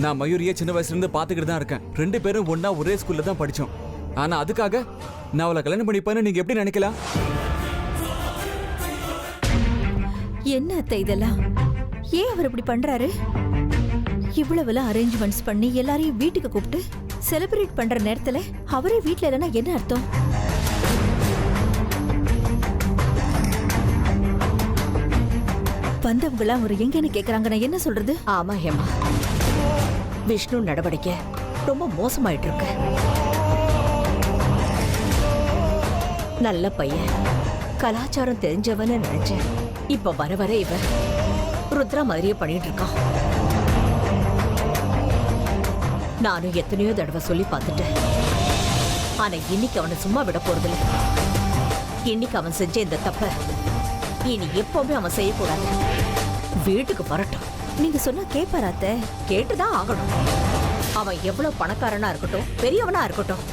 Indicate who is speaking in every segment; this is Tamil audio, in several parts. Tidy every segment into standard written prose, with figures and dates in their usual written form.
Speaker 1: நான் மயூரியை சின்ன வயசுல இருந்து பாத்துக்கிட்டு தான் இருக்கேன். 2 பேரும் ஒண்ணா ஒரே ஸ்கூல்ல தான் படிச்சோம். ஆனா அதுக்காக நான் அவளை கல்யாணம் பண்ணிப்பேன்னு நீங்க எப்படி நினைக்கலாம்?
Speaker 2: என்ன அத்தை இதெல்லாம்? ஏன் அவர் இப்படி பண்றாரு? இவ்வளவுலாம் அரேஞ்ச்மெண்ட்ஸ் பண்ணி எல்லாரையும் வீட்டுக்கு கூப்பிட்டு செலிப்ரேட் பண்ற நேரத்துல அவரே வீட்டுல இல்லைன்னா என்ன அர்த்தம்? வந்தவங்களாம் அவர் எங்கன்னு கேக்குறாங்க, நான் என்ன சொல்றது?
Speaker 3: ஆமா ஹேமா, விஷ்ணு நடவடிக்கை ரொம்ப மோசமாயிட்டு இருக்கு. நல்ல பையன், கலாச்சாரம் தெரிஞ்சவன்னு நினைச்சேன். இப்ப வர வர இவன் ருத்ரா மாதிரியே பண்ணிட்டு இருக்கான். நானும் எத்தனையோ தடவை சொல்லி பார்த்துட்டேன். ஆனா இன்னைக்கு அவனை சும்மா விட போறதில்லை. இன்னைக்கு அவன் செஞ்ச இந்த தப்ப இனி எப்பவுமே அவன் செய்யக்கூடாது. வீட்டுக்கு வரட்டும்.
Speaker 2: நீங்க சொன்னா கேட்பாரா அத்தை?
Speaker 3: கேட்டுதான் ஆகணும். அவன் எவ்வளவு பணக்காரனா இருக்கட்டும், பெரியவனா இருக்கட்டும்,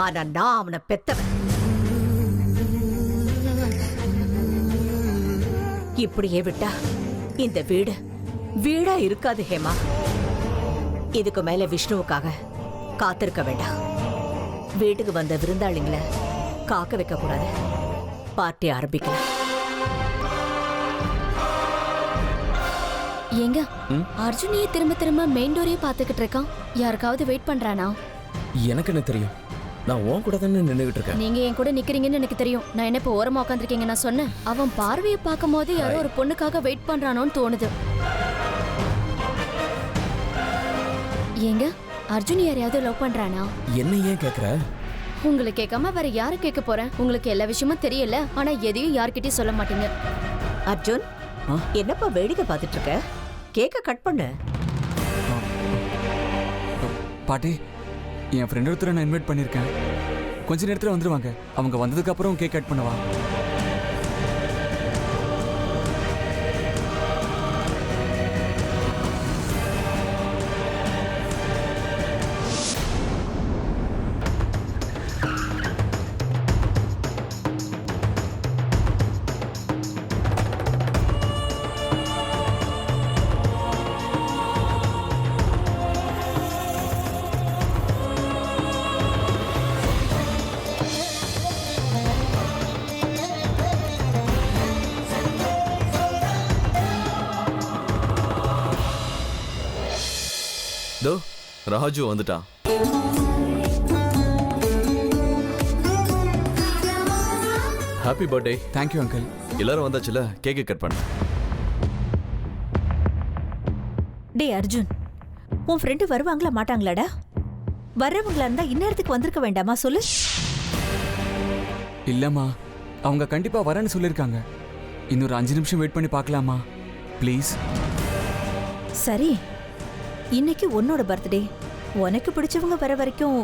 Speaker 3: ஆனா நான் அவனை பெத்தவன். இப்படியே விட்டா இந்த வீடு வீடா இருக்காது ஹேமா. இதுக்கு மேல விஷ்ணுவுக்காக காத்திருக்க வேண்டாம். வீட்டுக்கு வந்த விருந்தாளிங்களை காக்க வைக்க கூடாது. பார்ட்டி ஆரம்பிக்கலாம்.
Speaker 4: ஏங்க அர்ஜுனியே திரும்ப திரும்ப மெயின் டோரையே பாத்துக்கிட்டு இருக்கான். யாருக்காவது வெயிட் பண்றானா?
Speaker 5: எனக்கு என்ன தெரியும்? நான் உன் கூட தானே நின்னுகிட்டு இருக்கேன்.
Speaker 4: நீங்க என் கூட நிக்கிறீங்கன்னு எனக்கு தெரியும். நான் என்ன இப்ப ஓரமா உட்காந்துருக்கீங்க நான் சொன்னேன். அவன் பார்வையை பார்க்கும் போது யாரோ ஒரு பொண்ணுக்காக வெயிட் பண்றானோன்னு தோணுது. ஏங்க அர்ஜுன் யாரையாவது லவ் பண்றானா?
Speaker 5: என்ன ஏன் கேக்குற?
Speaker 4: உங்களை கேட்காம வேற யாரு கேட்க போறேன்? உங்களுக்கு எல்லா விஷயமும் தெரியல, ஆனா எதையும் யார்கிட்டயும் சொல்ல மாட்டீங்க.
Speaker 3: அர்ஜுன், என்னப்பா வேடிக்கை பார்த்துட்டு இருக்க? கேக்க கட் பண்ணு.
Speaker 1: பாட்டி, என் ஃப்ரெண்ட் ஒருத்தரை நான் இன்வைட் பண்ணியிருக்கேன். கொஞ்ச நேரத்தில் வந்துடுவாங்க. அவங்க வந்ததுக்கு அப்புறம் கேக் கட் பண்ணவா?
Speaker 6: தோ ராஜு வந்துட்டான். Happy birthday.
Speaker 1: Thank you uncle.
Speaker 6: எல்லாரும் வந்தாச்சுல, கேக் கட் பண்ண.
Speaker 2: டே அர்ஜுன், உன் ஃப்ரெண்டு வருவாங்களா மாட்டாங்களாடா? வர்றவங்களா இருந்தா இந்நேரத்துக்கு வந்திருக்க வேண்டாமா சொல்லு?
Speaker 1: இல்லம்மா, அவங்க கண்டிப்பா வரேன்னு சொல்லியிருக்காங்க. இன்னொரு 5 நிமிஷம் வெயிட் பண்ணி பார்க்கலாமா ப்ளீஸ்?
Speaker 2: சரி, இன்னைக்கு உன்னோட பர்த்டே. உனக்கு பிடிச்சவங்க வர வரைக்கும்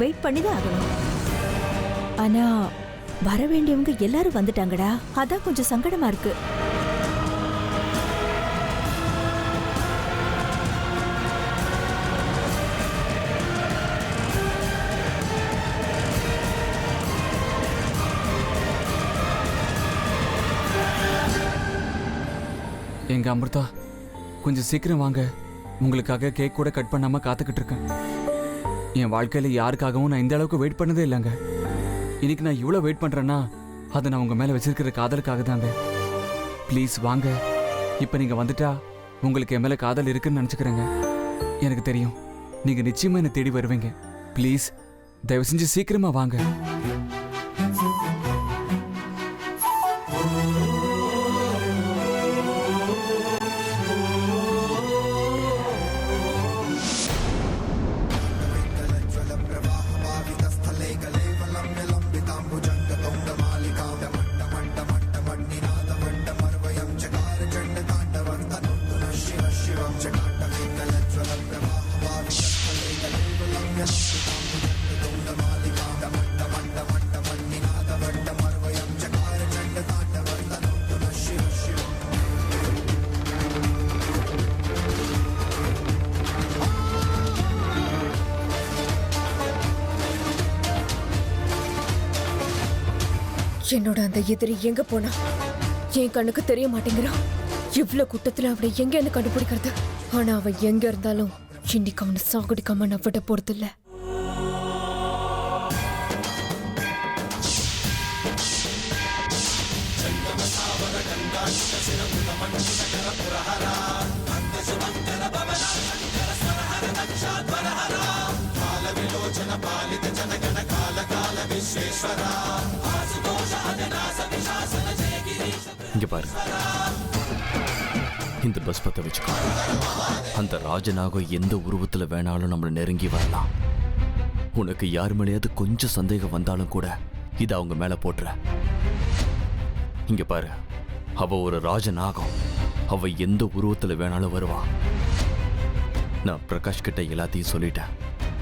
Speaker 2: வெயிட் பண்ணி தான் ஆகணும். ஆனா வர வேண்டியவங்க எல்லாரும் வந்துட்டாங்கடா, அதான் கொஞ்சம் சங்கடமா இருக்கு.
Speaker 1: எங்க அமிர்தா, கொஞ்சம் சீக்கிரம் வாங்க. உங்களுக்காக கேக் கூட கட் பண்ணாம காத்துக்கிட்டு இருக்கேன். என் வாழ்க்கையில யாருக்காகவும் நான் இந்த அளவுக்கு வெயிட் பண்ணதே இல்லைங்க. இன்னைக்கு நான் இவ்வளோ வெயிட் பண்றேன்னா அதை நான் உங்க மேல வச்சிருக்கிற காதலுக்காக தாங்க. ப்ளீஸ் வாங்க. இப்போ நீங்க வந்துட்டா உங்களுக்கு என் மேல காதல் இருக்குன்னு நினச்சிக்கிறேங்க. எனக்கு தெரியும் நீங்க நிச்சயமா என்னை தேடி வருவீங்க. ப்ளீஸ் தயவு செஞ்சு சீக்கிரமா வாங்க.
Speaker 7: என்னோட அந்த எதிரி எங்க போனா? என் கண்ணுக்கு தெரிய மாட்டேங்கிறான். இவ்வளவு கூட்டத்துல அவனை எங்க கண்டுபிடிக்கிறது? ஆனா அவன் எங்க இருந்தாலும் இன்னைக்கு அவனை சாகுடிக்காம நான் விட போறதில்ல.
Speaker 6: இங்க பாரு, இந்த பஸ் பத்த வச்சுக்கோ. அந்த ராஜநாகம் எந்த உருவத்துல வேணாலும் நம்மளை நெருங்கி வரலாம். உனக்கு யார் மேலேயாவது கொஞ்சம் சந்தேகம் வந்தாலும் கூட இதை அவங்க மேல போட்டுற. இங்க பாரு, அவ ஒரு ராஜநாகம். அவ எந்த உருவத்துல வேணாலும் வருவா. நான் பிரகாஷ் கிட்ட எல்லாத்தையும் சொல்லிட்டேன்.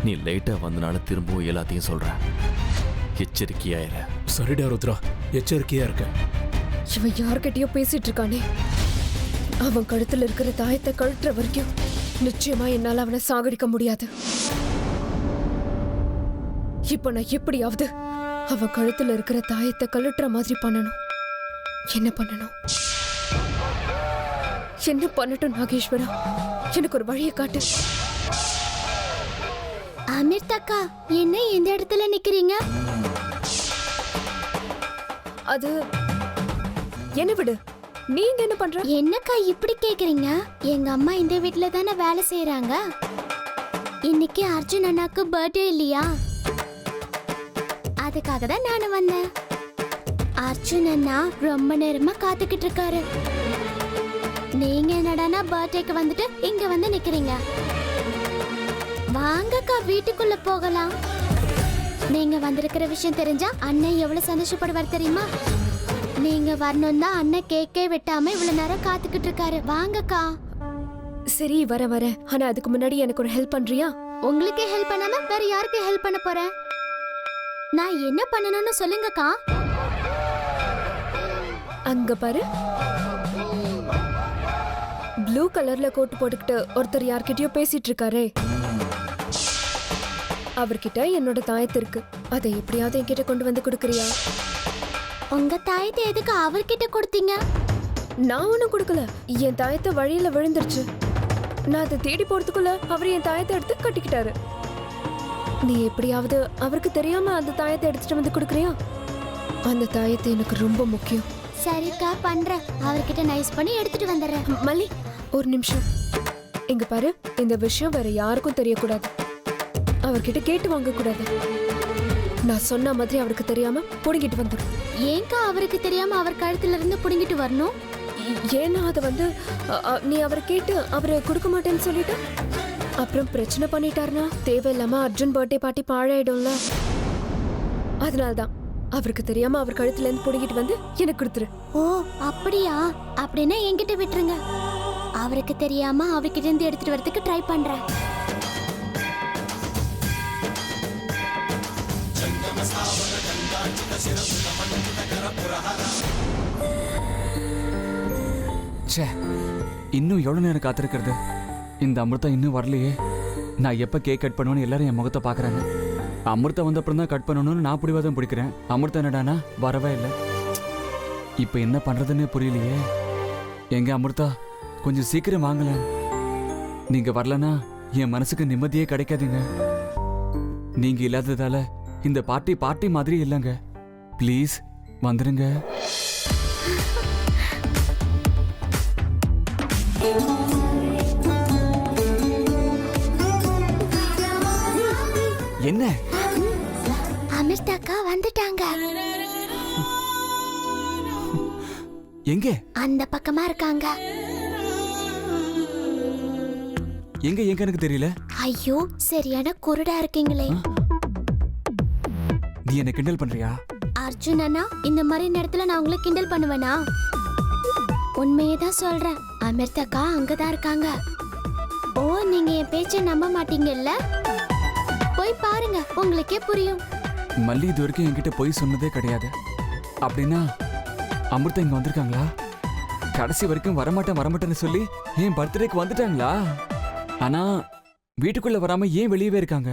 Speaker 6: நீ லேட்டா வந்தனால திரும்பவும் எல்லாத்தையும் சொல்றேன். எச்சரிக்கையாயிரு.
Speaker 5: சரிடா ருத்ரா, எச்சரிக்கையா இருக்க.
Speaker 7: இவன் யார்கிட்டயோ பேசிட்டு இருக்கானே. அவன் கழுத்துல இருக்கிற தாயத்தை கழட்டுற வரைக்கும் நிச்சயமா என்னால அவனை சாகடிக்க முடியாது. இப்ப நான் எப்படியாவது அவன் கழுத்துல இருக்கிற தாயத்தை கழட்டுற மாதிரி பண்ணணும். என்ன பண்ணணும்? என்ன பண்ணட்டும் நாகேஸ்வரா? எனக்கு ஒரு வழியை காட்டு.
Speaker 4: அமிர்தாக்கா, என்ன இந்த இடத்துல நிக்கிறீங்க?
Speaker 7: அது என்ன விடு. நீங்க என்ன பண்ற?
Speaker 4: என்னக்கா இப்படி கேக்குறீங்க? எங்க அம்மா இந்த வீட்ல தானே வேலை செய்யறாங்க. இன்னைக்கு அர்ஜுன் அண்ணாக்கு பர்த்டே இல்லையா, அதுக்காக தான் நானும் வந்தேன். அர்ஜுன் அண்ணா ரொம்ப நேரமா காத்துக்கிட்டு இருக்காரு. நீங்க என்னடானா பர்த்டேக்கு வந்துட்டு இங்க வந்து நிக்கிறீங்க. வாங்கக்கா, வீட்டுக்குள்ள போகலாம். நீங்க வந்திருக்கிற விஷயம் தெரிஞ்சா அண்ணன் எவ்வளவு சந்தோஷப்படுவார் தெரியுமா? நீங்க வரணும் தான் அண்ணன் கேக்கே விட்டாம இவ்வளவு நேரம் காத்துக்கிட்டு இருக்காரு. வாங்கக்கா.
Speaker 7: சரி, வர வர. ஆனா அதுக்கு முன்னாடி எனக்கு ஒரு ஹெல்ப் பண்றியா?
Speaker 4: உங்களுக்கே ஹெல்ப் பண்ணாம வேற யாருக்கு ஹெல்ப் பண்ண போறேன்? நான் என்ன பண்ணணும்னு சொல்லுங்கக்கா.
Speaker 7: அங்க பாரு, ப்ளூ கலர்ல கோட் போட்டுக்கிட்டு ஒருத்தர் யார்கிட்டயோ பேசிட்டு இருக்காரே. அவர்கிட்ட என்னோட தாயத்து இருக்கு. அதை எப்படியாவது என்கிட்ட கொண்டு வந்து கொடுக்கறியா?
Speaker 4: உங்க தாயத்தை எதுக்கு அவர்கிட்ட கொடுத்தீங்க?
Speaker 7: நான் ஒன்னும் கொடுக்கல. என் தாயத்தை வழியில விழுந்துருச்சு. நான் அதை தேடி போறதுக்குள்ள அவர் என் தாயத்தை எடுத்து கட்டிக்கிட்டாரு. நீ எப்படியாவது அவருக்கு தெரியாம அந்த தாயத்தை எடுத்துட்டு வந்து கொடுக்கறியா? அந்த தாயத்தை எனக்கு ரொம்ப முக்கியம்.
Speaker 4: சரிக்கா, பண்றேன். அவர்கிட்ட நைஸ் பண்ணி எடுத்துட்டு வந்துடுறேன்.
Speaker 7: மல்லி, ஒரு நிமிஷம். இங்க பாரு, இந்த விஷயம் வேற யாருக்கும் தெரியக்கூடாது. அவர்கிட்ட கேட்டு வாங்க கூடாது. நான் சொன்ன மாதிரி அவருக்கு தெரியாம புடுங்கிட்டு வந்துடும்.
Speaker 4: ஏங்கா அவருக்கு தெரியாம அவர் கழுத்துல இருந்து புடுங்கிட்டு வரணும்?
Speaker 7: ஏன்னா அதை வந்து நீ அவரை கேட்டு அவரை கொடுக்க மாட்டேன்னு சொல்லிட்டு அப்புறம் பிரச்சனை பண்ணிட்டாருன்னா தேவையில்லாம அர்ஜுன் பர்த்டே பார்ட்டி பாழாயிடும்ல. அதனால்தான் அவருக்கு தெரியாம அவர் கழுத்துல இருந்து புடுங்கிட்டு வந்து எனக்கு கொடுத்துரு.
Speaker 4: ஓ அப்படியா? அப்படின்னா என்கிட்ட விட்டுருங்க. அவருக்கு தெரியாம அவர்கிட்ட இருந்து எடுத்துட்டு வரதுக்கு ட்ரை பண்றேன்.
Speaker 1: ச்சே, இன்னும் எவ்வளவு நேரம் காத்திருக்கிறது? இந்த அமிர்தா இன்னும் வரலையே. நான் எப்ப கேக் கட் பண்ணுவேன்னு எல்லாரும் என் முகத்தை பாக்குறாங்க. அமிர்தா வந்த அப்புறம் தான் கட் பண்ணணும்னு நான் பிடிவாதம் பிடிக்கிறேன். அமிர்தா என்னடானா வரவே இல்லை. இப்ப என்ன பண்றதுன்னு புரியலையே. எங்க அமிர்தா, கொஞ்சம் சீக்கிரம் வாங்கல. நீங்க வரலனா என் மனசுக்கு நிம்மதியே கிடைக்காதுங்க. நீங்க இல்லாததால இந்த பார்ட்டி மாதிரி இல்லைங்க. ப்ளீஸ் வந்துருங்க. என்ன?
Speaker 4: அமிர்தாக்கா வந்துட்டாங்க.
Speaker 1: எங்க?
Speaker 4: அந்த பக்கமா இருக்காங்க.
Speaker 1: எங்க எங்க எனக்கு தெரியல.
Speaker 4: ஐயோ, சரியான குருடா இருக்கீங்களே.
Speaker 1: நீ என்ன கிண்டல் பண்றியா?
Speaker 4: அர்ஜுன் அண்ணா, இந்த மாதிரி நேரத்துல நான் உங்களை கிண்டல் பண்ணுவேனா? உண்மையே தான் சொல்றேன். அமிர்தாக்கா அங்கதான் இருக்காங்க. ஓ, நீங்க என் பேச்ச நம்ப மாட்டீங்கல்ல? போய் பாருங்க, உங்களுக்கே புரியும்.
Speaker 1: மல்லி இது வரைக்கும் என்கிட்ட போய் சொன்னதே கிடையாது. அப்படின்னா அமிர்தா இங்க வந்திருக்காங்களா? கடைசி வரைக்கும் வரமாட்டேன்னு சொல்லி என் பர்த்டேக்கு வந்துட்டாங்களா? ஆனா வீட்டுக்குள்ள வராம ஏன் வெளியவே இருக்காங்க?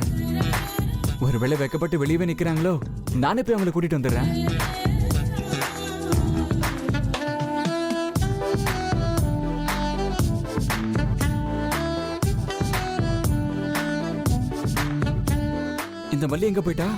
Speaker 1: ஒருவேளை வெக்கப்பட்டு வெளியவே நிக்கிறாங்களோ? நானே போய் அவங்களை கூட்டிட்டு வந்துடுறேன். இந்த மல்லி எங்க போயிட்டா?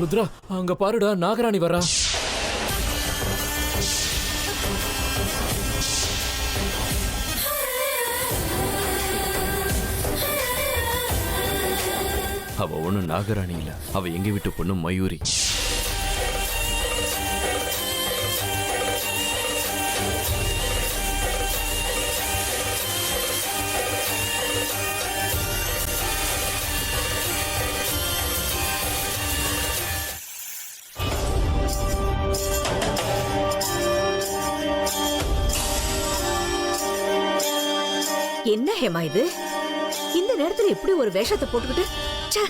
Speaker 5: ருத்ரா, அங்க பாருடா, நாகராணி வரா.
Speaker 6: அவ ஒண்ணும் நாகராணி இல்ல, அவ எங்க வீட்டு பொண்ணு மயூரி.
Speaker 3: என்ன ஹேமா இது? இந்த நேரத்துல எப்படி ஒரு வேஷத்தை போட்டுக்கிட்டு? ச்சே.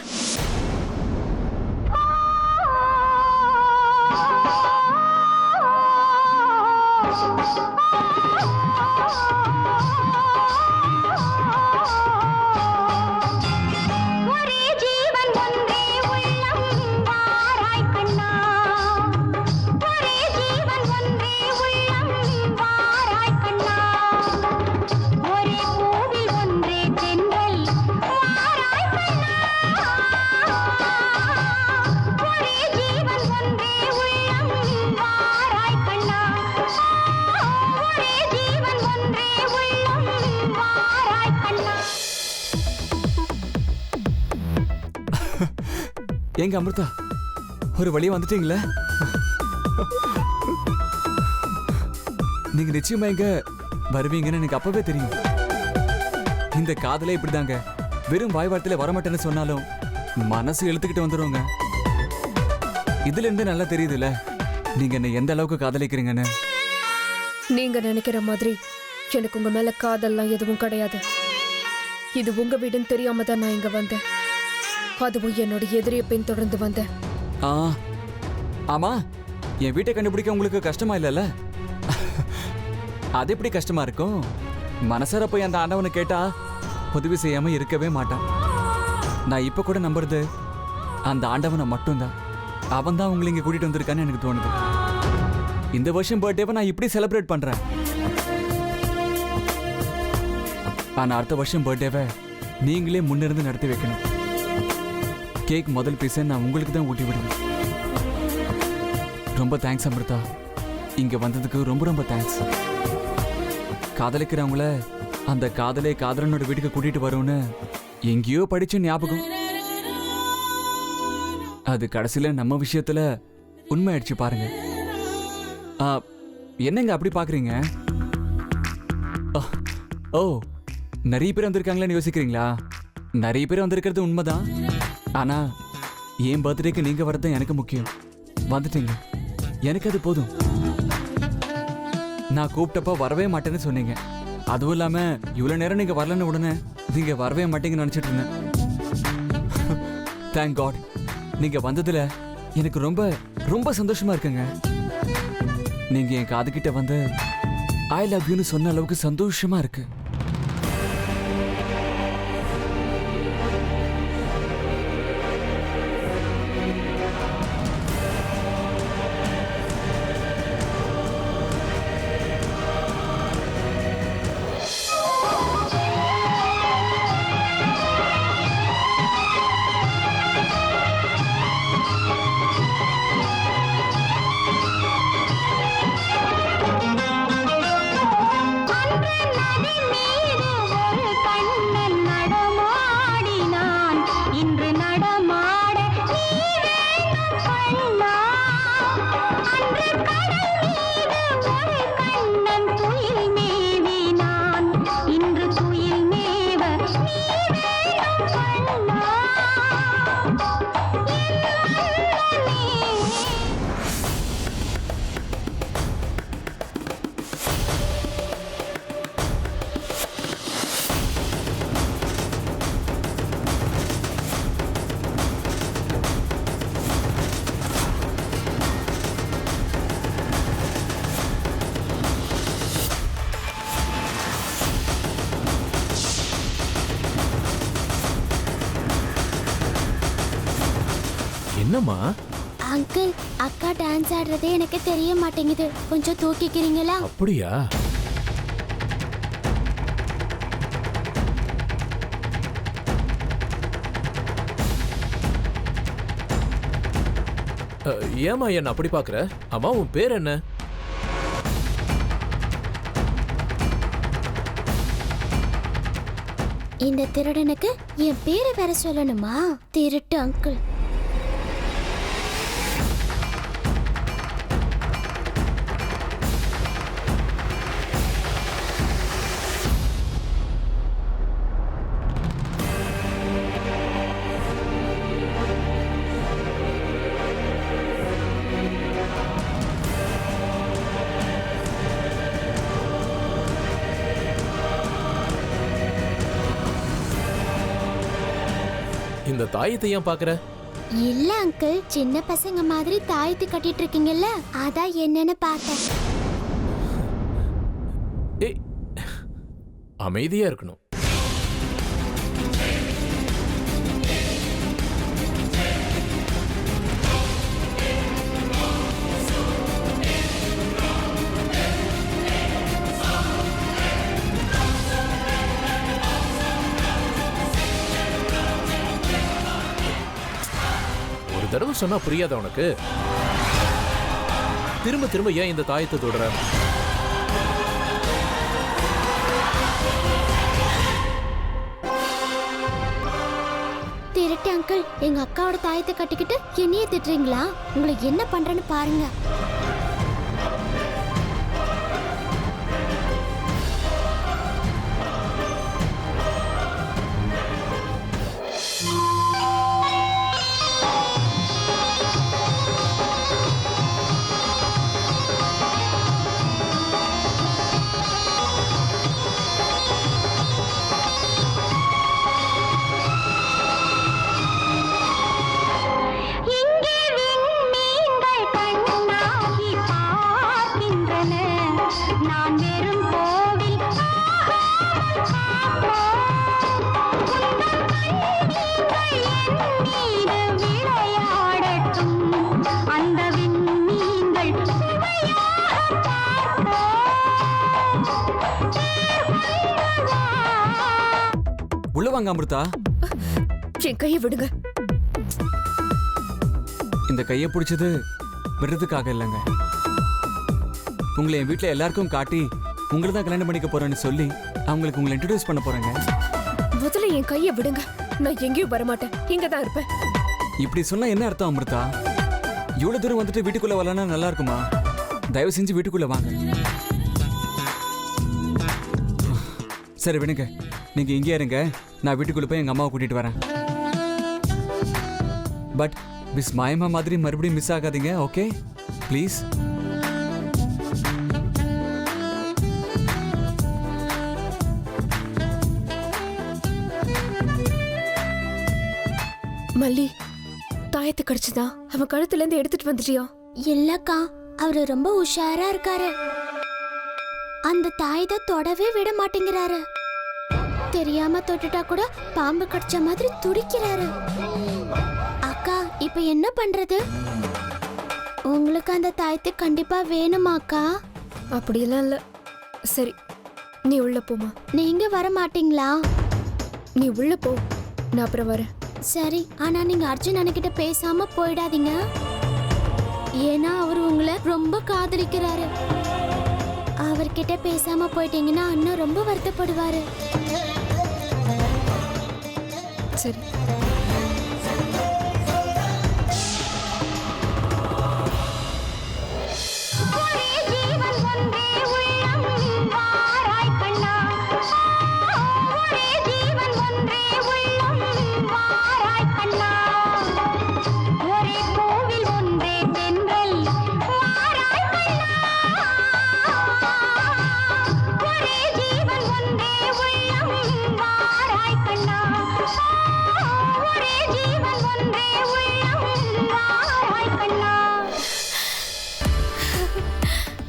Speaker 1: எங்க அமிர்தா, ஒரு வழியா வந்துட்டீங்களே. நீங்க நிச்சயமா எங்க வருவீங்கன்னு எனக்கு அப்பவே தெரியும். இந்த காதலே இப்படிதாங்க, வெறும் வாய் வார்த்தையில வரமாட்டேன்னு சொன்னாலும் மனசு இழுத்துக்கிட்டு வந்துருவாங்க. இதுல இருந்து நல்லா தெரியுதுல்ல நீங்க என்ன எந்த அளவுக்கு காதலிக்கிறீங்கன்னு.
Speaker 7: நீங்க நினைக்கிற மாதிரி எனக்கு உங்க மேல காதல்லாம் எதுவும் கிடையாது. இது உங்க வீடுன்னு தெரியாம தான் நான் இங்க வந்தேன். அதுவும் என்னோட எதிரிய பின் தொடர்ந்து வந்தேன்.
Speaker 1: ஆமா, என் வீட்டை கண்டுபிடிக்க உங்களுக்கு கஷ்டமா இல்லைல்ல? அது எப்படி கஷ்டமா இருக்கும்? மனசார போய் அந்த ஆண்டவனை கேட்டா உதவி செய்யாம இருக்கவே மாட்டான். நான் இப்ப கூட நம்புறது அந்த ஆண்டவனை மட்டும்தான். அவன் தான் உங்களை இங்க கூட்டிட்டு வந்திருக்கான்னு எனக்கு தோணுது. இந்த வருஷம் பர்த்டேவை நான் இப்படி செலிப்ரேட் பண்றேன். ஆனா அடுத்த வருஷம் பர்த்டேவை நீங்களே முன்னிருந்து நடத்தி வைக்கணும். கேக் முதல் பீஸை நான் உங்களுக்கு தான் ஊட்டி விடுவேன். ரொம்ப தேங்க்ஸ் அமிர்தா, இங்க வந்ததுக்கு ரொம்ப ரொம்ப தேங்க்ஸ். காதலிக்கிறவங்கள அந்த காதலே காதலனோட வீட்டுக்கு கூட்டிட்டு வரும்னு எங்கேயோ படிச்ச ஞாபகம். அது கடைசியில நம்ம விஷயத்துல உண்மை ஆயிடுச்சு பாருங்க. என்னங்க அப்படி பாக்குறீங்க? ஓ, நிறைய பேர் வந்திருக்காங்களேன்னு யோசிக்கிறீங்களா? நிறைய பேர் வந்திருக்கிறது உண்மைதான். ஆனா என் பர்த்டேக்கு நீங்க வரது எனக்கு முக்கியம். வந்துட்டீங்க, எனக்கு அது போதும். நான் கூப்பிட்டப்ப வரவே மாட்டேன்னு சொன்னீங்க. அதுவும் இல்லாம இவ்வளவு நேரம் நீங்க வரலன்னு உடனே நீங்க வரவே மாட்டீங்கன்னு நினைச்சிட்டு இருந்தேன். தேங்க் காட், நீங்க வந்ததுல எனக்கு ரொம்ப ரொம்ப சந்தோஷமா இருக்குங்க. நீங்க என் காதுகிட்ட வந்து ஐ லவ் யூன்னு சொன்ன அளவுக்கு சந்தோஷமா இருக்கு.
Speaker 8: நதி
Speaker 5: என்னம்மா?
Speaker 4: அங்கிள் அக்கா டான்ஸ் ஆடுறதே எனக்கு தெரிய மாட்டேங்குது, கொஞ்சம் தூக்கிக்கிறீங்களா?
Speaker 5: அப்படியா? ஏமா என்ன அப்படி பாக்குற? அம்மா உன் பேர் என்ன?
Speaker 4: இந்த திருடனுக்கு என் பேரை வேற சொல்லணுமா? திருட்டு அங்கிள்.
Speaker 5: இந்த தாயத்தை ஏன் பாக்குற?
Speaker 4: இல்ல அங்கிள், சின்ன பசங்க மாதிரி தாயத்து கட்டிட்டு இருக்கீங்கல்ல, அதான் என்னன்னு பார்த்தேன்.
Speaker 5: ஏய், அமைதியா இருக்கணும். தடவை சொன்னா புரியாத உனக்கு? திரும்ப திரும்ப ஏன் இந்த தாயத்தை தொடர?
Speaker 4: திருட்டு அங்கிள், எங்க அக்காவோட தாயத்தை கட்டிக்கிட்டு என்னையே திட்டுறீங்களா? உங்களை என்ன பண்றேன்னு பாருங்க.
Speaker 1: உள்ள வாங்க அமிர்தா.
Speaker 7: என் கையை விடுங்க.
Speaker 1: இந்த கையை பிடிச்சது விடுறதுக்காக இல்லைங்க. உங்களை என் வீட்டில் எல்லாருக்கும் காட்டி உங்களை தான் கல்யாணம் பண்ணிக்க போறேன்னு சொல்லி அவங்களுக்கு உங்களை இன்ட்ரடியூஸ் பண்ண போறேங்க.
Speaker 7: முதல்ல என் கையை விடுங்க. நான் எங்கேயும் வரமாட்டேன், இங்க தான் இருப்பேன்.
Speaker 1: இப்படி சொன்னா என்ன அர்த்தம் அமிர்தா? இவ்வளவு தூரம் வந்துட்டு வீட்டுக்குள்ள வரலன்னா நல்லா இருக்குமா? தயவு செஞ்சு வீட்டுக்குள்ள வாங்க. சரி விடுங்க, நீங்க இங்கே இருங்க, நான் வீட்டுக்குள்ள போய் எங்க அம்மாவை கூட்டிட்டு வரேன். பட் மிஸ் மாயமா மாதிரி மறுபடியும் மிஸ் ஆகாதீங்க, ஓகே? ப்ளீஸ்.
Speaker 7: மல்லி, தாயத்தை கடிச்சுதா அவன் கழுத்துல இருந்து எடுத்துட்டு வந்துட்டியா?
Speaker 4: இல்லக்கா, அவரு ரொம்ப உஷாரா இருக்காரு. அந்த தாயத்தை தொடவே விட மாட்டேங்கிறாரு. தெரியாம தொட்டுட்டா கூட பாம்பு கடிச்ச மாதிரி துடிக்கிறாரு. அக்கா, இப்ப என்ன பண்றது? உங்களுக்கு அந்த தாயத்தை கண்டிப்பா வேணுமாக்கா?
Speaker 7: அப்படியெல்லாம் இல்ல. சரி, நீ உள்ள போமா.
Speaker 4: நீங்க வர மாட்டீங்களா?
Speaker 7: நீ உள்ள போ, நான் அப்புறம் வரேன்.
Speaker 4: சரி, ஆனா நீங்க அர்ஜுன் அண்ணகிட்ட பேசாம போயிடாதீங்க. ஏன்னா அவர் உங்களை ரொம்ப காதலிக்கிறாரு. அவர்கிட்ட பேசாம போயிட்டீங்கன்னா அண்ணன் ரொம்ப வருத்தப்படுவாரு.
Speaker 7: சரி.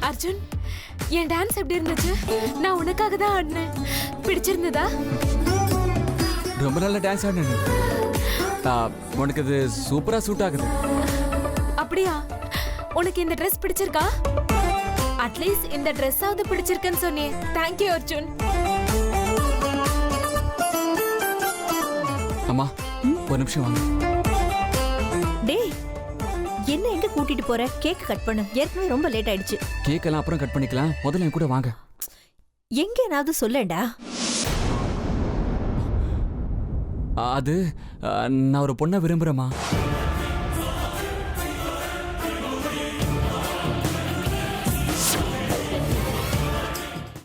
Speaker 8: அர்ஜுன், என் டான்ஸ் எப்படி இருந்துச்சு? நான் உனக்காக தான் ஆடினேன். பிடிச்சிருந்ததா?
Speaker 1: ரொம்ப நல்ல டான்ஸ் ஆடினேன். உனக்கு இது சூப்பரா சூட் ஆகுது.
Speaker 8: அப்படியா? உனக்கு இந்த Dress பிடிச்சிருக்கா? அட்லீஸ்ட் இந்த Dress-ஆவது பிடிச்சிருக்குன்னு சொன்னியே. Thank you Arjun.
Speaker 1: அம்மா ஒரு நிமிஷம் வாங்க.
Speaker 2: டேய் என்ன எங்க கூட்டிட்டு போற? கேக் கட் பண்ணு, ஏற்கனவே ரொம்ப லேட் ஆயிடுச்சு.
Speaker 1: கேக் எல்லாம் அப்புறம் கட் பண்ணிக்கலாம், முதல்ல என் கூட வாங்க.
Speaker 2: எங்கேனாவது சொல்லேன்டா.
Speaker 1: அது நான் ஒரு பொண்ணை விரும்புறேம்மா.